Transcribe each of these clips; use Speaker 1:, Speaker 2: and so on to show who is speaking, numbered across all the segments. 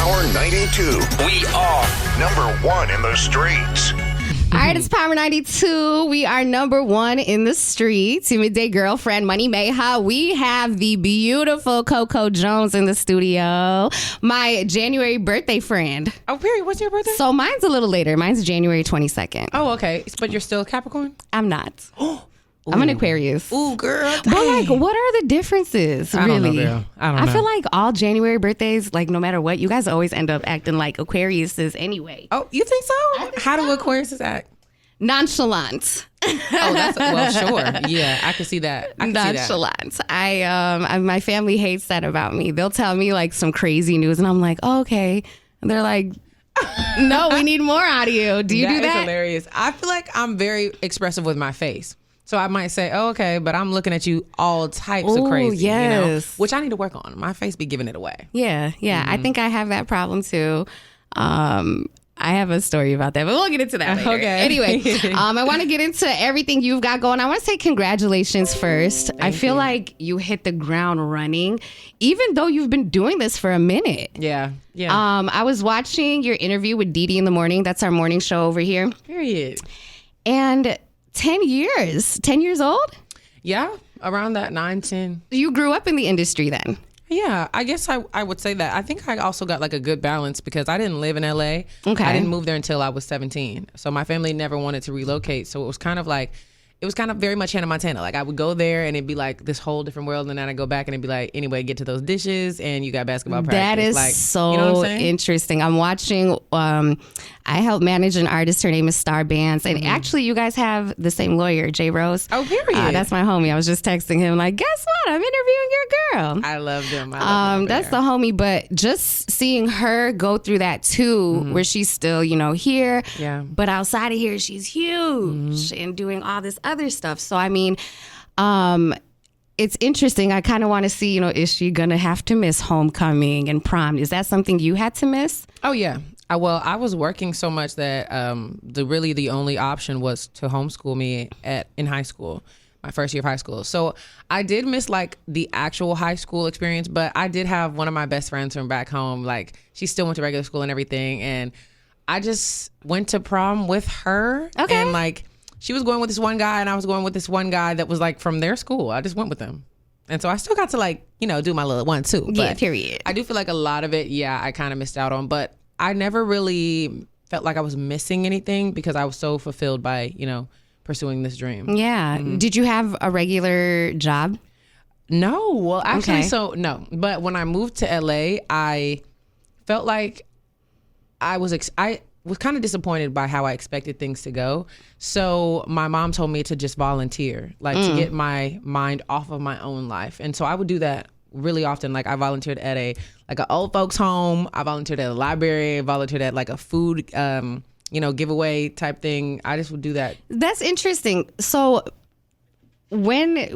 Speaker 1: Power 92. We are number one in the streets.
Speaker 2: All right, it's Power 92. We are number one in the streets. Midday girlfriend, Money Mayha. We have the beautiful Coco Jones in the studio. My January birthday friend.
Speaker 3: Oh, period. What's your birthday?
Speaker 2: So mine's a little later. Mine's January 22nd.
Speaker 3: Oh, okay. But you're still a Capricorn?
Speaker 2: I'm not. I'm an Aquarius.
Speaker 3: Ooh, girl.
Speaker 2: But like, what are the differences,
Speaker 3: I don't know,
Speaker 2: really?
Speaker 3: girl. I don't know.
Speaker 2: I feel like all January birthdays, like no matter what, you guys always end up acting like Aquariuses anyway.
Speaker 3: Oh, you think so? How do Aquariuses act?
Speaker 2: Nonchalant.
Speaker 3: Oh, that's well, sure. Yeah, I can see that. I can
Speaker 2: Nonchalant. See that. My family hates that about me. They'll tell me like some crazy news, and I'm like, oh, okay. And they're like, no, we need more out of you. Do you do that?
Speaker 3: That is hilarious. I feel like I'm very expressive with my face. So I might say, oh, okay, but I'm looking at you all types of crazy,
Speaker 2: yes.
Speaker 3: you know, which I need to work on. My face be giving it away.
Speaker 2: Yeah. Mm-hmm. I think I have that problem too. I have a story about that, but we'll get into that later.
Speaker 3: Okay.
Speaker 2: Anyway, I want to get into everything you've got going. I want to say congratulations first. I feel like you hit the ground running, even though you've been doing this for a minute.
Speaker 3: Yeah.
Speaker 2: I was watching your interview with Dee Dee in the morning. That's our morning show over here.
Speaker 3: Period.
Speaker 2: And 10 years old?
Speaker 3: Yeah, around that 9, 10.
Speaker 2: You grew up in the industry then?
Speaker 3: Yeah, I guess I would say that. I think I also got like a good balance because I didn't live in LA.
Speaker 2: Okay.
Speaker 3: I didn't move there until I was 17. So my family never wanted to relocate. So it was kind of very much Hannah Montana. Like I would go there and it'd be like this whole different world. And then I'd go back and it'd be like, anyway, get to those dishes and you got basketball practice.
Speaker 2: That is
Speaker 3: like,
Speaker 2: so
Speaker 3: you know what I'm saying?
Speaker 2: interesting. I'm watching, I help manage an artist. Her name is Star Bands. And actually you guys have the same lawyer, Jay Rose.
Speaker 3: Oh, period.
Speaker 2: That's my homie. I was just texting him like, guess what? I'm interviewing your girl.
Speaker 3: I love them.
Speaker 2: That's the homie. But just seeing her go through that too, where she's still, here.
Speaker 3: Yeah.
Speaker 2: But outside of here, she's huge and doing all this other stuff. So, I mean, it's interesting. I kind of want to see, is she going to have to miss homecoming and prom? Is that something you had to miss?
Speaker 3: Oh, yeah. I was working so much that the only option was to homeschool me in high school, my first year of high school. So I did miss like the actual high school experience, but I did have one of my best friends from back home. Like she still went to regular school and everything. And I just went to prom with her.
Speaker 2: Okay.
Speaker 3: And like she was going with this one guy and I was going with this one guy that was like from their school. I just went with them. And so I still got to like, do my little one too. But
Speaker 2: yeah, period.
Speaker 3: I do feel like a lot of it, I kind of missed out on, but I never really felt like I was missing anything because I was so fulfilled by, pursuing this dream.
Speaker 2: Yeah. Did you have a regular job?
Speaker 3: No. Well, actually,
Speaker 2: Okay.
Speaker 3: No. But when I moved to LA, I felt like I was kind of disappointed by how I expected things to go. So my mom told me to just volunteer, like to get my mind off of my own life. And so I would do that really often. Like I volunteered at an old folks home. I volunteered at a library. I volunteered at like a food, giveaway type thing. I just would do that.
Speaker 2: That's interesting. So when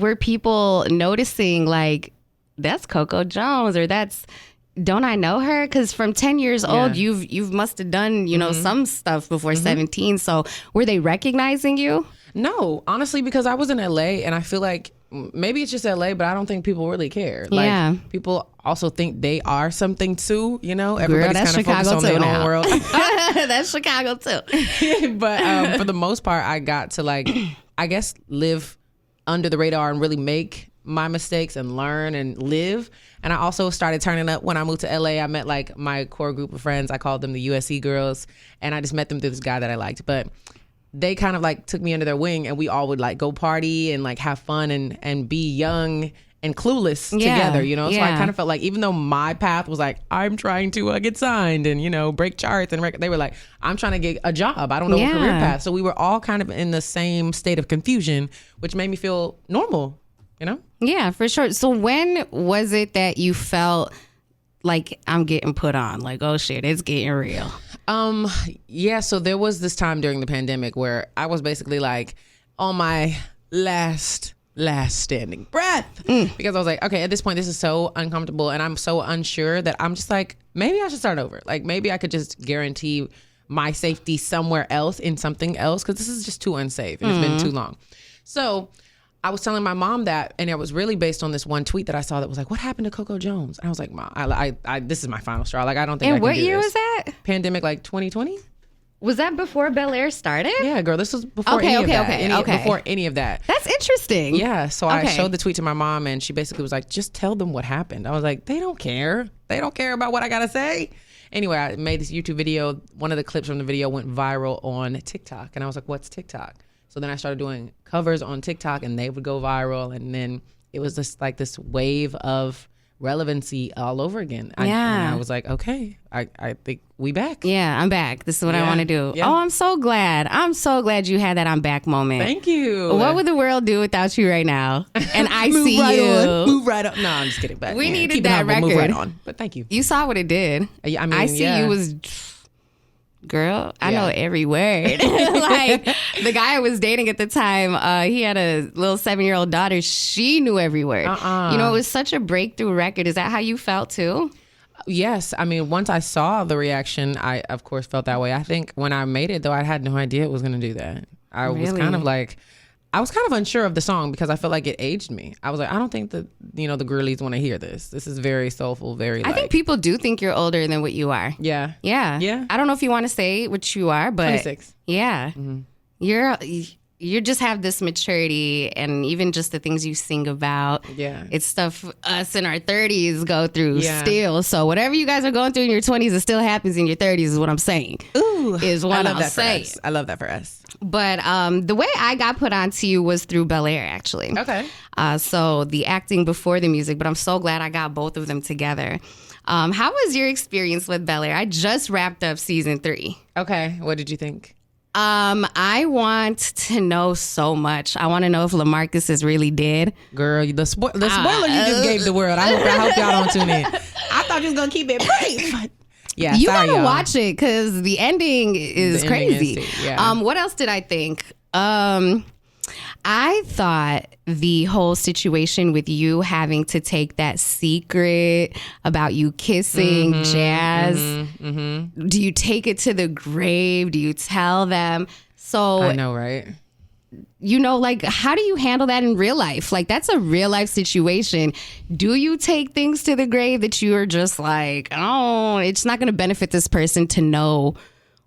Speaker 2: were people noticing like that's Coco Jones or don't I know her? Because from 10 years old, you've must have done, some stuff before 17. So were they recognizing you?
Speaker 3: No, honestly, because I was in LA and I feel like maybe it's just LA, but I don't think people really care. Like people also think they are something too, everybody's kind of focused on their own world.
Speaker 2: That's Chicago too.
Speaker 3: But for the most part, I got to like, I guess, live under the radar and really make my mistakes and learn and live. And I also started turning up when I moved to LA. I met like my core group of friends. I called them the USC girls, and I just met them through this guy that I liked. But they kind of like took me under their wing and we all would like go party and like have fun and be young and clueless together, So I kind of felt like even though my path was like, I'm trying to get signed and, break charts and they were like, I'm trying to get a job. I don't know a career path. So we were all kind of in the same state of confusion, which made me feel normal,
Speaker 2: Yeah, for sure. So when was it that you felt like I'm getting put on? Like, oh shit, it's getting real.
Speaker 3: So there was this time during the pandemic where I was basically like on my last standing breath because I was like, okay, at this point, this is so uncomfortable and I'm so unsure that I'm just like, maybe I should start over. Like maybe I could just guarantee my safety somewhere else in something else because this is just too unsafe and it's been too long. So I was telling my mom that, and it was really based on this one tweet that I saw that was like, what happened to Coco Jones? And I was like, Mom, I this is my final straw. Like, I don't think I
Speaker 2: And
Speaker 3: can
Speaker 2: what
Speaker 3: do
Speaker 2: year
Speaker 3: this.
Speaker 2: was that?
Speaker 3: Pandemic, like 2020?
Speaker 2: Was that before Bel-Air started?
Speaker 3: Yeah, girl, this was before
Speaker 2: Okay,
Speaker 3: any of that.
Speaker 2: okay.
Speaker 3: Before any of that.
Speaker 2: That's interesting.
Speaker 3: Yeah, so I
Speaker 2: Okay.
Speaker 3: showed the tweet to my mom, and she basically was like, just tell them what happened. I was like, they don't care. They don't care about what I got to say. Anyway, I made this YouTube video. One of the clips from the video went viral on TikTok, and I was like, what's TikTok? So then I started doing covers on TikTok, and they would go viral, and then it was just like this wave of relevancy all over again. And I was like, okay, I think we back.
Speaker 2: Yeah, I'm back. This is what I want to do.
Speaker 3: Yeah.
Speaker 2: Oh, I'm so glad. I'm so glad you had that I'm back moment.
Speaker 3: Thank you.
Speaker 2: What would the world do without you right now? And I see
Speaker 3: right
Speaker 2: you.
Speaker 3: on. Move right on. No, I'm just kidding. But
Speaker 2: We needed
Speaker 3: keep it
Speaker 2: that
Speaker 3: humble, Move right
Speaker 2: record.
Speaker 3: on. But thank you.
Speaker 2: You saw what it did.
Speaker 3: Yeah, I mean,
Speaker 2: I see
Speaker 3: yeah.
Speaker 2: you was, girl, I
Speaker 3: Yeah.
Speaker 2: know every word. Like the guy I was dating at the time, he had a little 7-year-old daughter. She knew every word. You know, it was such a breakthrough record. Is that how you felt too?
Speaker 3: Yes. I mean, once I saw the reaction, I, of course, felt that way. I think when I made it, though, I had no idea it was going to do that. I was kind of like, I was kind of unsure of the song because I felt like it aged me. I was like, I don't think that, the girlies want to hear this. This is very soulful, very
Speaker 2: I think people do think you're older than what you are.
Speaker 3: Yeah.
Speaker 2: Yeah.
Speaker 3: Yeah.
Speaker 2: I don't know if you want to say what you are, but
Speaker 3: 26.
Speaker 2: Yeah. You just have this maturity, and even just the things you sing about.
Speaker 3: Yeah.
Speaker 2: It's stuff us in our 30s go through
Speaker 3: Yeah.
Speaker 2: still. So whatever you guys are going through in your 20s, it still happens in your 30s is what I'm saying.
Speaker 3: Ooh.
Speaker 2: Is what
Speaker 3: I love
Speaker 2: I'll
Speaker 3: that
Speaker 2: say.
Speaker 3: for us. I love that for us.
Speaker 2: But the way I got put onto you was through Bel-Air, actually.
Speaker 3: Okay.
Speaker 2: So the acting before the music, but I'm so glad I got both of them together. How was your experience with Bel-Air? I just wrapped up season 3.
Speaker 3: Okay. What did you think?
Speaker 2: I want to know so much. I want to know if LaMarcus is really dead.
Speaker 3: Girl, the spoiler you just gave the world. I hope y'all don't tune in. I thought you was going to keep it brief. Yeah,
Speaker 2: You
Speaker 3: sorry,
Speaker 2: gotta
Speaker 3: y'all.
Speaker 2: watch it because the ending is
Speaker 3: The ending
Speaker 2: crazy.
Speaker 3: is, yeah.
Speaker 2: What else did I think? I thought the whole situation with you having to take that secret about you kissing Jazz, do you take it to the grave? Do you tell them? So
Speaker 3: I know, right?
Speaker 2: like, how do you handle that in real life? Like, that's a real life situation. Do you take things to the grave that you are just like, oh, it's not going to benefit this person to know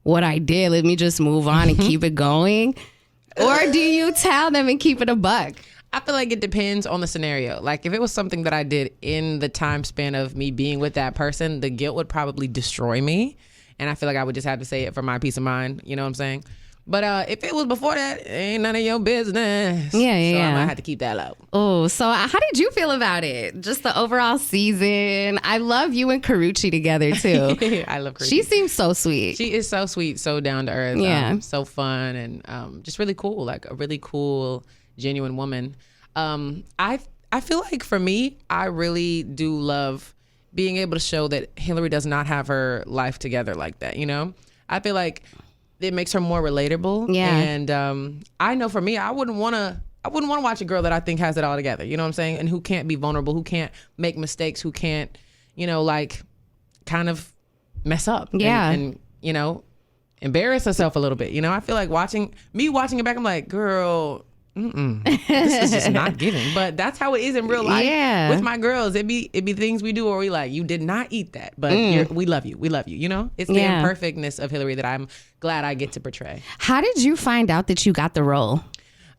Speaker 2: what I did. Let me just move on and keep it going. Or do you tell them and keep it a buck?
Speaker 3: I feel like it depends on the scenario. Like, if it was something that I did in the time span of me being with that person, the guilt would probably destroy me. And I feel like I would just have to say it for my peace of mind. You know what I'm saying? But if it was before that, it ain't none of your business.
Speaker 2: Yeah.
Speaker 3: So I might have to keep that low.
Speaker 2: Oh, so how did you feel about it? Just the overall season. I love you and Karuchi together, too.
Speaker 3: I love Chrissy.
Speaker 2: She seems so sweet.
Speaker 3: She is so sweet, so down to earth,
Speaker 2: Yeah.
Speaker 3: so fun, and just really cool. Like a really cool, genuine woman. I feel like for me, I really do love being able to show that Hillary does not have her life together like that. I feel like it makes her more relatable.
Speaker 2: Yeah.
Speaker 3: And I know for me, I wouldn't want to watch a girl that I think has it all together. You know what I'm saying? And who can't be vulnerable, who can't make mistakes, who can't, like, kind of mess up.
Speaker 2: Yeah.
Speaker 3: And embarrass herself a little bit. I feel like watching it back, I'm like, girl, this is just not giving. But that's how it is in real life.
Speaker 2: Yeah.
Speaker 3: With my girls, it be things we do where we like, you did not eat that, but we love you. We love you. It's the
Speaker 2: Yeah.
Speaker 3: imperfectness of Hillary that I'm glad I get to portray.
Speaker 2: How did you find out that you got the role?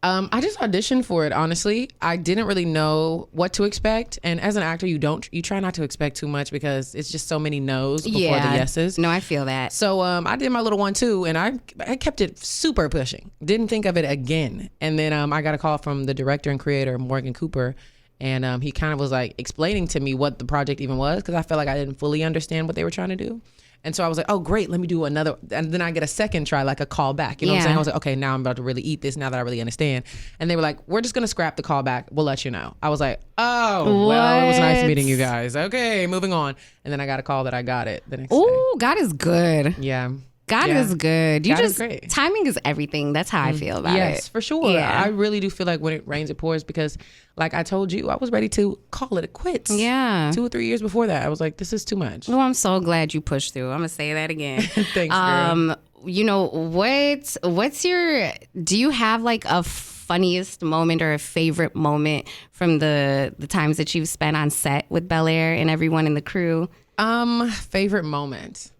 Speaker 3: I just auditioned for it, honestly. I didn't really know what to expect. And as an actor, you try not to expect too much because it's just so many no's before the yeses.
Speaker 2: No, I feel that.
Speaker 3: So I did my little one too, and I kept it super pushing. Didn't think of it again. And then I got a call from the director and creator, Morgan Cooper, and he kind of was like explaining to me what the project even was because I felt like I didn't fully understand what they were trying to do. And so I was like, oh, great, let me do another. And then I get a second try, like a call back. You know what I'm saying? I was like, okay, now I'm about to really eat this now that I really understand. And they were like, we're just going to scrap the call back. We'll let you know. I was like, oh, well, it was nice meeting you guys. Okay, moving on. And then I got a call that I got it the next day.
Speaker 2: Oh, God is good.
Speaker 3: Yeah.
Speaker 2: God
Speaker 3: Yeah.
Speaker 2: is good.
Speaker 3: God is great.
Speaker 2: Timing is everything. That's how I feel about it.
Speaker 3: Yes, for sure.
Speaker 2: Yeah.
Speaker 3: I really do feel like when it rains, it pours because, like I told you, I was ready to call it quits.
Speaker 2: Yeah.
Speaker 3: 2 or 3 years before that, I was like, this is too much.
Speaker 2: Oh, I'm so glad you pushed through. I'm gonna say that again.
Speaker 3: Thanks, girl.
Speaker 2: What's your? Do you have like a funniest moment or a favorite moment from the times that you've spent on set with Bel-Air and everyone in the crew?
Speaker 3: Favorite moment.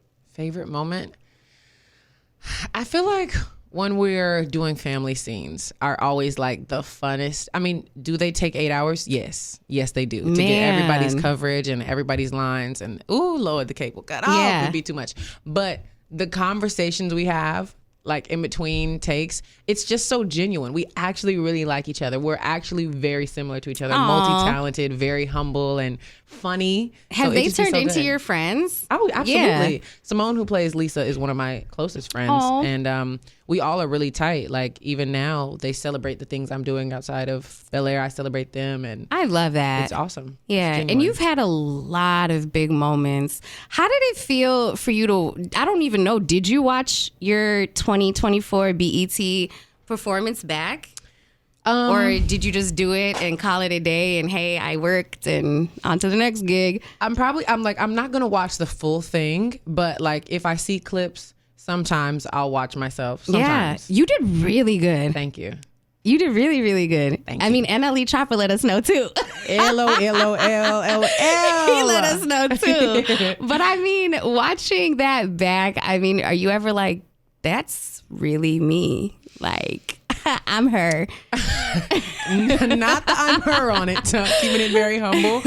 Speaker 3: I feel like when we're doing family scenes are always like the funnest. I mean, do they take 8 hours? Yes, they do. To get everybody's coverage and everybody's lines and Lord, the cable cut off would be too much. But the conversations we have, like in between takes, it's just so genuine. We actually really like each other. We're actually very similar to each other. Multi-talented, very humble and funny.
Speaker 2: Have they turned into your friends?
Speaker 3: Oh, absolutely. Yeah. Simone, who plays Lisa, is one of my closest friends. And we all are really tight. Like even now, they celebrate the things I'm doing outside of Bel-Air. I celebrate them, and
Speaker 2: I love that.
Speaker 3: It's awesome.
Speaker 2: Yeah,
Speaker 3: it's
Speaker 2: and you've had a lot of big moments. How did it feel for you to? I don't even know. Did you watch your 2024 BET performance back? Or did you just do it and call it a day and hey, I worked and on to the next gig?
Speaker 3: I'm not gonna watch the full thing, but like if I see clips, sometimes I'll watch myself. Sometimes.
Speaker 2: Yeah, you did really good.
Speaker 3: Thank you.
Speaker 2: You did really, really good.
Speaker 3: Thank you.
Speaker 2: I mean, NLE Chopper let us know too.
Speaker 3: LOLOLLL.
Speaker 2: He let us know too. But I mean, watching that back, I mean, are you ever like, that's really me? Like, I'm her.
Speaker 3: Not the I'm her on it. Keeping it very humble.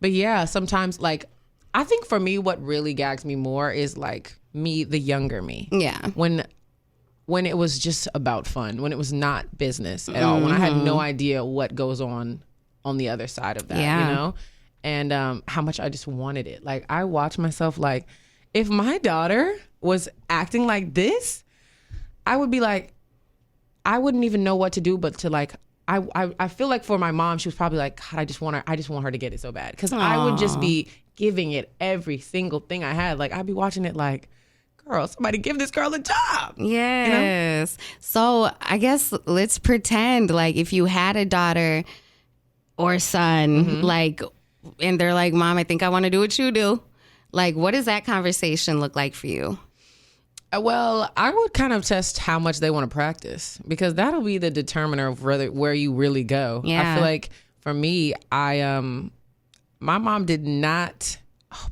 Speaker 3: But yeah, sometimes like, I think for me, what really gags me more is like me, the younger me.
Speaker 2: Yeah.
Speaker 3: When it was just about fun, when it was not business at all, when I had no idea what goes on the other side of that, you know? And how much I just wanted it. Like, I watch myself like, if my daughter was acting like this, I would be like, I wouldn't even know what to do, but to like, I feel like for my mom, she was probably like, God, I just want her to get it so bad. Cause I would just be giving it every single thing I had. Like, I'd be watching it like, girl, somebody give this girl a job.
Speaker 2: Yes. You know? So I guess let's pretend like if you had a daughter or son, like, and they're like, Mom, I think I want to do what you do. Like, what does that conversation look like for you?
Speaker 3: Well, I would kind of test how much they want to practice, because that'll be the determiner of where you really go.
Speaker 2: Yeah.
Speaker 3: I feel like for me, my mom did not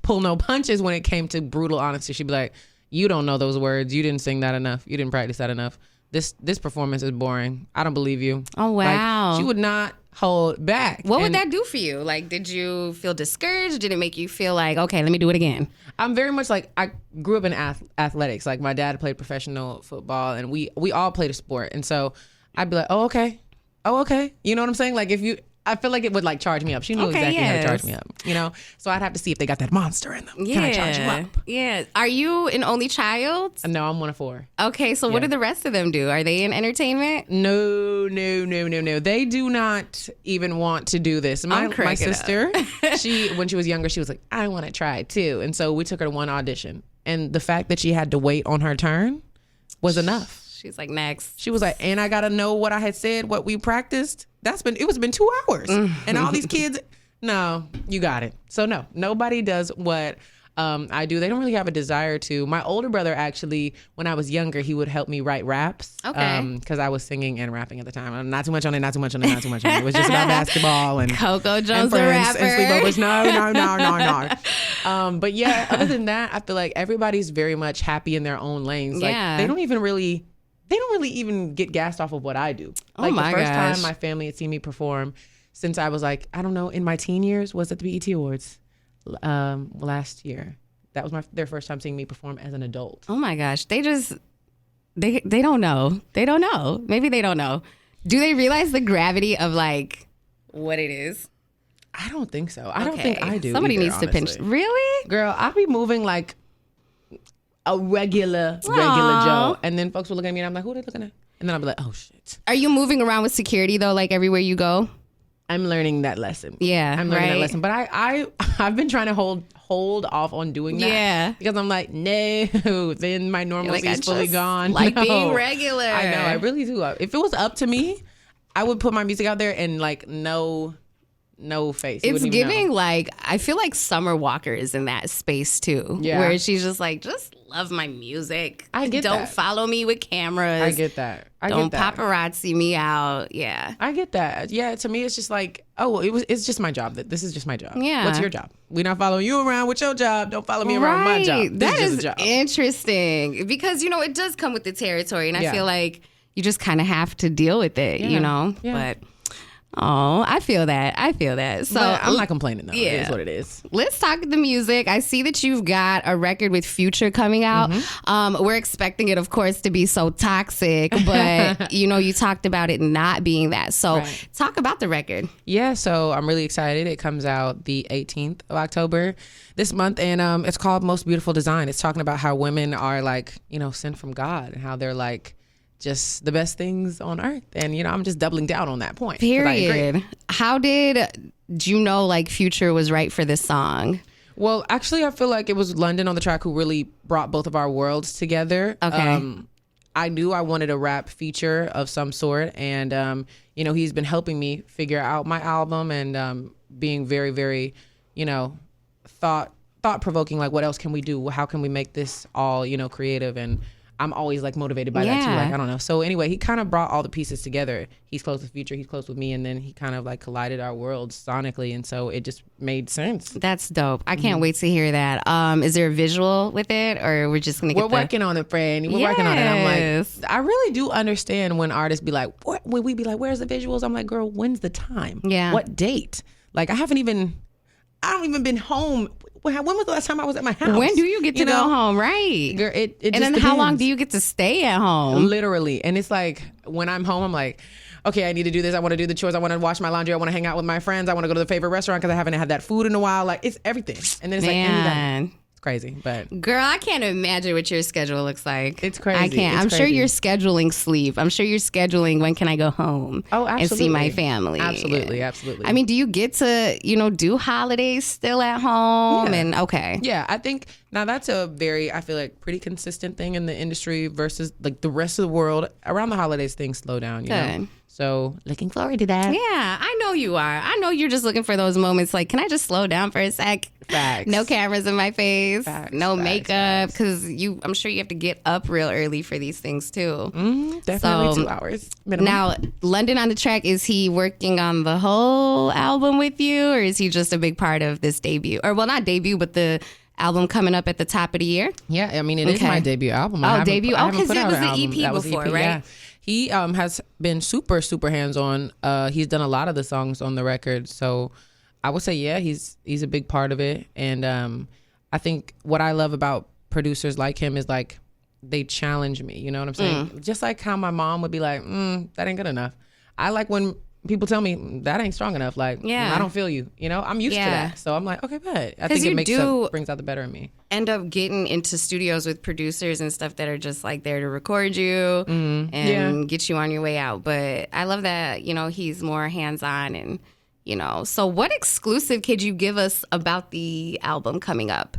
Speaker 3: pull no punches when it came to brutal honesty. She'd be like, you don't know those words. You didn't sing that enough. You didn't practice that enough. This performance is boring. I don't believe you.
Speaker 2: Oh, wow.
Speaker 3: Like, she would not hold back.
Speaker 2: What would that do for you? Like, did you feel discouraged? Did it make you feel like, okay, let me do it again?
Speaker 3: I'm very much like, I grew up in athletics. Like, my dad played professional football, and we all played a sport. And so I'd be like, oh, okay. You know what I'm saying? Like, I feel like it would like charge me up. She knew exactly how to charge me up, you know? So I'd have to see if they got that monster in them.
Speaker 2: Yeah.
Speaker 3: Can I charge you up?
Speaker 2: Yeah. Are you an only child?
Speaker 3: No, I'm one of 4.
Speaker 2: Okay, so what do the rest of them do? Are they in entertainment?
Speaker 3: No. They do not even want to do this. My sister, when she was younger, she was like, I want to try it too. And so we took her to one audition. And the fact that she had to wait on her turn was enough.
Speaker 2: She's like, next.
Speaker 3: She was like, and I got to know what I had said, what we practiced. It was been 2 hours. And all these kids, no, you got it. So no, nobody does what I do. They don't really have a desire to. My older brother, actually, when I was younger, he would help me write raps.
Speaker 2: Okay.
Speaker 3: Because I was singing and rapping at the time. Not too much on it. It was just about basketball and
Speaker 2: Coco Jones,
Speaker 3: and friends
Speaker 2: the rapper.
Speaker 3: And sleepovers. No. But yeah, other than that, I feel like everybody's very much happy in their own lanes. Like, they don't really even get gassed off of what I do. Like, the first time my family had seen me perform since I was like, I don't know, in my teen years, was at the BET Awards last year. That was their first time seeing me perform as an adult.
Speaker 2: Oh my gosh. They don't know. They don't know. Maybe they don't know. Do they realize the gravity of like what it is?
Speaker 3: I don't think so. I don't think I do.
Speaker 2: Somebody
Speaker 3: either,
Speaker 2: needs
Speaker 3: honestly.
Speaker 2: to pinch. Really?
Speaker 3: Girl, I'll be moving like a regular Joe. And then folks will look at me and I'm like, who are they looking at? And then I'll be like, oh shit.
Speaker 2: Are you moving around with security though, like everywhere you go?
Speaker 3: I'm learning that lesson.
Speaker 2: Yeah,
Speaker 3: I'm learning that lesson. But I've been trying to hold off on doing that.
Speaker 2: Yeah.
Speaker 3: Because I'm like, no, then my normalcy is fully gone.
Speaker 2: Like being regular.
Speaker 3: I know, I really do. If it was up to me, I would put my music out there and like no no face.
Speaker 2: It's giving like, I feel like Summer Walker is in that space too.
Speaker 3: Yeah.
Speaker 2: Where she's just like, just love my music.
Speaker 3: Don't
Speaker 2: that. Follow me with cameras.
Speaker 3: I get that.
Speaker 2: Don't paparazzi me out. Yeah.
Speaker 3: I get that. Yeah. To me, it's just like, it's just my job. This is just my job.
Speaker 2: Yeah.
Speaker 3: What's your job? We're not following you around with your job. Don't follow me around with my job.
Speaker 2: That is interesting because, it does come with the territory. And I feel like you just kind of have to deal with it, Yeah. But... Oh, I feel that. So
Speaker 3: but I'm not complaining though. Yeah. It is what it is.
Speaker 2: Let's talk the music. I see that you've got a record with Future coming out. We're expecting it, of course, to be so toxic, but you talked about it not being that. So talk about the record.
Speaker 3: Yeah, so I'm really excited. It comes out the 18th of October this month, and it's called Most Beautiful Design. It's talking about how women are like, sent from God and how they're like just the best things on earth. And, I'm just doubling down on that point.
Speaker 2: Period. How do you know like Future was right for this song?
Speaker 3: Well, actually, I feel like it was London on the track who really brought both of our worlds together.
Speaker 2: Okay.
Speaker 3: I knew I wanted a rap feature of some sort. And, he's been helping me figure out my album and being very, very, thought-provoking. Like, what else can we do? How can we make this all, creative? And I'm always like motivated by that too. Like, I don't know. So anyway, he kind of brought all the pieces together. He's close with Future, he's close with me, and then he kind of like collided our worlds sonically, and so it just made sense.
Speaker 2: That's dope. I can't wait to hear that. Is there a visual with it, or we're just gonna get
Speaker 3: working on it, friend. We're working on it. I'm like, I really do understand when artists be like, when we be like, where's the visuals? I'm like, girl, when's the time?
Speaker 2: Yeah.
Speaker 3: What date? Like, I don't even been home. When was the last time I was at my house?
Speaker 2: When do you get to go home? Right.
Speaker 3: Girl, it
Speaker 2: and
Speaker 3: just
Speaker 2: then
Speaker 3: depends.
Speaker 2: How long do you get to stay at home?
Speaker 3: Literally. And it's like, when I'm home, I'm like, okay, I need to do this. I want to do the chores. I want to wash my laundry. I want to hang out with my friends. I want to go to the favorite restaurant because I haven't had that food in a while. Like, it's everything. And then it's like, anything. It's crazy, but
Speaker 2: girl, I can't imagine what your schedule looks like.
Speaker 3: It's crazy.
Speaker 2: I can't.
Speaker 3: I'm
Speaker 2: sure you're scheduling sleep. I'm sure you're scheduling when can I go home and see my family.
Speaker 3: Absolutely.
Speaker 2: I mean, do you get to, do holidays still at home? And okay.
Speaker 3: Yeah, I think now that's a very, I feel like pretty consistent thing in the industry versus like the rest of the world. Around the holidays, things slow down, you know? So looking forward to that.
Speaker 2: Yeah, I know you are. I know you're just looking for those moments like, can I just slow down for a sec?
Speaker 3: Facts.
Speaker 2: No cameras in my face. No makeup.
Speaker 3: Because
Speaker 2: I'm sure you have to get up real early for these things too.
Speaker 3: Definitely 2 hours minimum.
Speaker 2: Now, London on the track, is he working on the whole album with you, or is he just a big part of this debut? Or well, not debut, but the album coming up at the top of the year?
Speaker 3: Yeah, I mean, it is my debut album.
Speaker 2: Debut. Because it was the EP before, right?
Speaker 3: Yeah. He has been super, super hands-on. He's done a lot of the songs on the record. So I would say, yeah, he's a big part of it. And I think what I love about producers like him is like they challenge me. You know what I'm saying? Just like how my mom would be like, that ain't good enough. I like when people tell me that ain't strong enough. Like, I don't feel you. I'm used to that. So I'm like, okay, bet. I think it brings out the better in me.
Speaker 2: End up getting into studios with producers and stuff that are just like there to record you and get you on your way out. But I love that, he's more hands-on and, So what exclusive could you give us about the album coming up?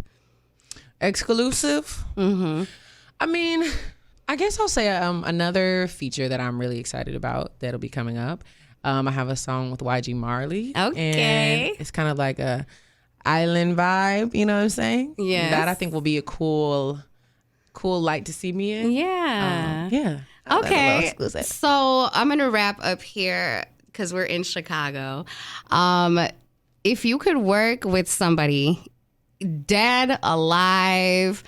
Speaker 3: Exclusive? I mean, I guess I'll say another feature that I'm really excited about that'll be coming up. I have a song with YG Marley.
Speaker 2: Okay.
Speaker 3: And it's kind of like a island vibe, you know what I'm saying?
Speaker 2: Yeah.
Speaker 3: That I think will be a cool light to see me in.
Speaker 2: Yeah.
Speaker 3: Yeah.
Speaker 2: Okay. So I'm going to wrap up here because we're in Chicago. If you could work with somebody dead, alive,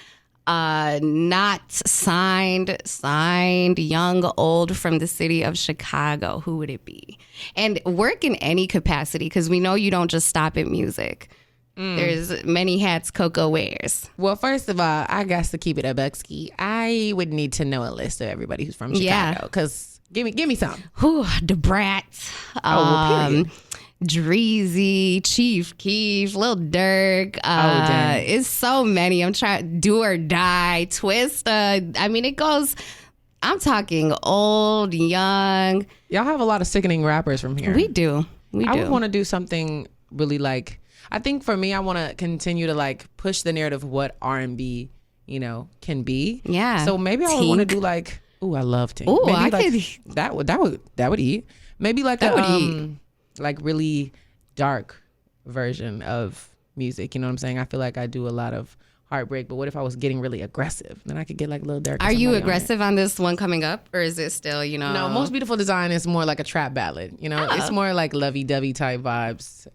Speaker 2: not signed, young, old, from the city of Chicago, who would it be? And work in any capacity, because we know you don't just stop at music. There's many hats Coco wears.
Speaker 3: Well, first of all, I got to keep it a bucksky. I would need to know a list of everybody who's from Chicago, because give me some.
Speaker 2: Whew, the Brats.
Speaker 3: Period.
Speaker 2: Dreezy, Chief Keef, Lil Durk. It's so many. I'm trying Do or Die, Twista. I mean, it goes. I'm talking old, young.
Speaker 3: Y'all have a lot of sickening rappers from here.
Speaker 2: We do.
Speaker 3: I would want to do something really like. I think for me, I want to continue to like push the narrative of what R&B, can be.
Speaker 2: Yeah.
Speaker 3: So maybe I would want to do like. Ooh, I love Tink.
Speaker 2: Ooh,
Speaker 3: maybe that would eat. Maybe like like really dark version of music. You know what I'm saying? I feel like I do a lot of heartbreak, but what if I was getting really aggressive? Then I could get like a little dark.
Speaker 2: Are you aggressive on this one coming up, or is it still,
Speaker 3: No, Most Beautiful Design is more like a trap ballad. It's more like lovey-dovey type vibes.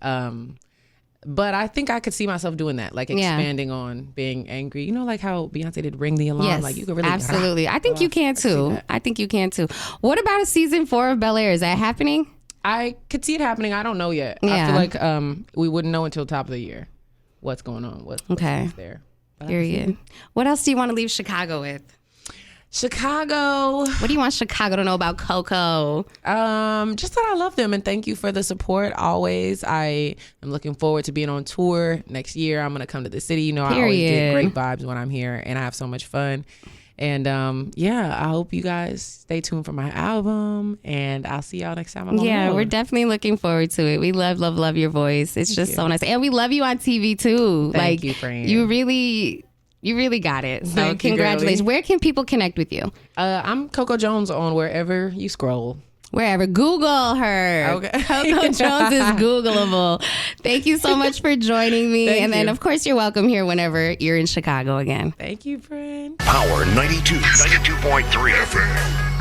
Speaker 3: But I think I could see myself doing that, like expanding on being angry. Like how Beyonce did Ring the Alarm.
Speaker 2: Yes,
Speaker 3: like you could really
Speaker 2: absolutely. I think you can too. I think you can too. What about a season 4 of Bel-Air? Is that happening?
Speaker 3: I could see it happening. I don't know yet.
Speaker 2: Yeah.
Speaker 3: I feel like we wouldn't know until top of the year what's going on. What's there.
Speaker 2: Period. What else do you want to leave Chicago with?
Speaker 3: Chicago.
Speaker 2: What do you want Chicago to know about Coco?
Speaker 3: Just that I love them and thank you for the support always. I am looking forward to being on tour next year. I'm gonna come to the city. I always get great vibes when I'm here, and I have so much fun. And I hope you guys stay tuned for my album, and I'll see y'all next time I'm on the road.
Speaker 2: We're definitely looking forward to it. We love your voice. It's just so nice, and we love you on TV too.
Speaker 3: Thank you, friend.
Speaker 2: You really got it. So
Speaker 3: Thank you,
Speaker 2: congratulations.
Speaker 3: girlie.
Speaker 2: Where can people connect with you?
Speaker 3: I'm Coco Jones on wherever you scroll.
Speaker 2: Wherever. Google her.
Speaker 3: Okay.
Speaker 2: Coco Jones is Googleable. Thank you so much for joining me.
Speaker 3: Thank
Speaker 2: then,
Speaker 3: you.
Speaker 2: of course, you're welcome here whenever you're in Chicago again.
Speaker 3: Thank you, friend.
Speaker 1: Power 92.3 FM.